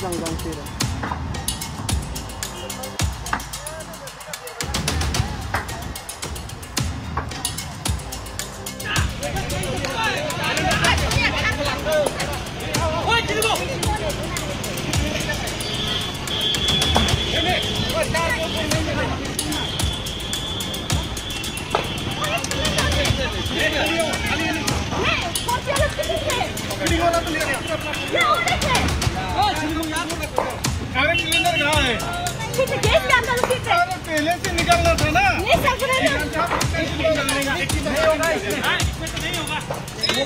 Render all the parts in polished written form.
gang sira. पहले से निकलना था ना। नहीं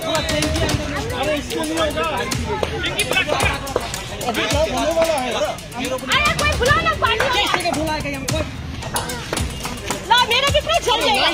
होगा। अरे इसमें नहीं होगा। अभी क्या होने वाला है? अरे कोई बुला ना पानी। कैसे के बुलाएगा हमको? ला मेरा कितना चल जाएगा?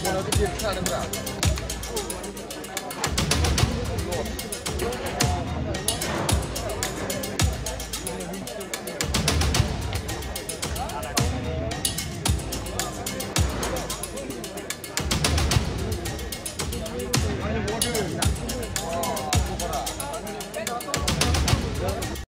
Bueno, ¿qué quieres?